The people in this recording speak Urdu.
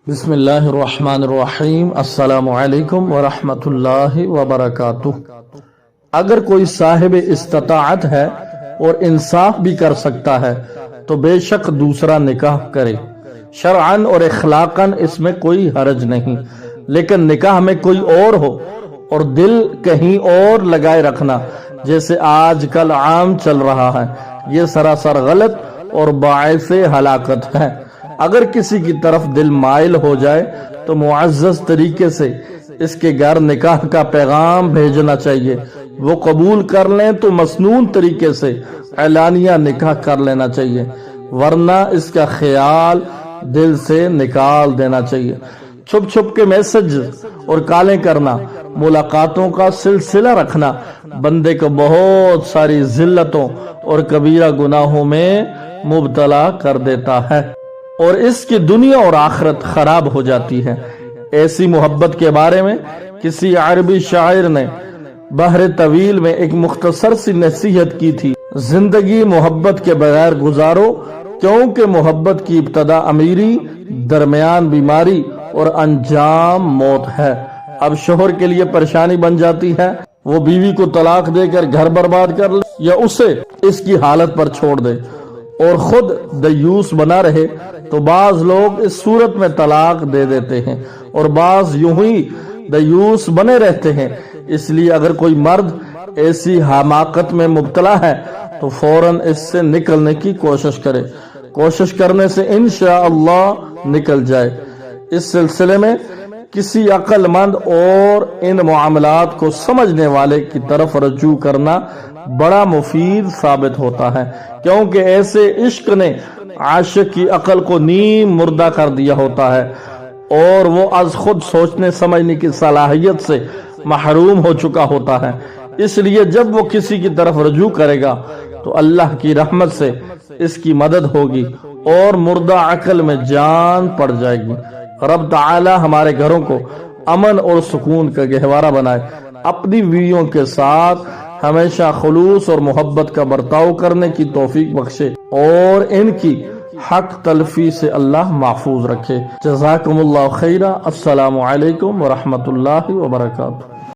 بسم اللہ الرحمن الرحیم۔ السلام علیکم ورحمۃ اللہ وبرکاتہ۔ اگر کوئی صاحب استطاعت ہے اور انصاف بھی کر سکتا ہے تو بے شک دوسرا نکاح کرے۔ شرعاً اور اخلاقاً اس میں کوئی حرج نہیں، لیکن نکاح میں کوئی اور ہو اور دل کہیں اور لگائے رکھنا جیسے آج کل عام چل رہا ہے، یہ سراسر غلط اور باعث ہلاکت ہے۔ اگر کسی کی طرف دل مائل ہو جائے تو معزز طریقے سے اس کے گھر نکاح کا پیغام بھیجنا چاہیے۔ وہ قبول کر لیں تو مسنون طریقے سے اعلانیہ نکاح کر لینا چاہیے، ورنہ اس کا خیال دل سے نکال دینا چاہیے۔ چھپ چھپ کے میسج اور کالیں کرنا، ملاقاتوں کا سلسلہ رکھنا بندے کو بہت ساری ذلتوں اور کبیرہ گناہوں میں مبتلا کر دیتا ہے اور اس کی دنیا اور آخرت خراب ہو جاتی ہے۔ ایسی محبت کے بارے میں کسی عربی شاعر نے بحر طویل میں ایک مختصر سی نصیحت کی تھی: زندگی محبت کے بغیر گزارو، کیونکہ محبت کی ابتدا امیری، درمیان بیماری اور انجام موت ہے۔ اب شوہر کے لیے پریشانی بن جاتی ہے، وہ بیوی کو طلاق دے کر گھر برباد کر لے یا اسے اس کی حالت پر چھوڑ دے اور خود دیوس بنا رہے، تو بعض لوگ اس صورت میں طلاق دے دیتے ہیں اور بعض یوں ہی دیوس بنے رہتے ہیں۔ اس لیے اگر کوئی مرد ایسی حماقت میں مبتلا ہے تو فوراً اس سے نکلنے کی کوشش کرے، کوشش کرنے سے انشاءاللہ نکل جائے۔ اس سلسلے میں کسی عقل مند اور ان معاملات کو سمجھنے والے کی طرف رجوع کرنا بڑا مفید ثابت ہوتا ہے، کیونکہ ایسے عشق نے عاشق کی عقل کو نیم مردہ کر دیا ہوتا ہے اور وہ از خود سوچنے سمجھنے کی صلاحیت سے محروم ہو چکا ہوتا ہے۔ اس لیے جب وہ کسی کی طرف رجوع کرے گا تو اللہ کی رحمت سے اس کی مدد ہوگی اور مردہ عقل میں جان پڑ جائے گی۔ رب تعالی ہمارے گھروں کو امن اور سکون کا گہوارہ بنائے، اپنی بیویوں کے ساتھ ہمیشہ خلوص اور محبت کا برتاؤ کرنے کی توفیق بخشے اور ان کی حق تلفی سے اللہ محفوظ رکھے۔ جزاکم اللہ خیرہ۔ السلام علیکم ورحمۃ اللہ وبرکاتہ۔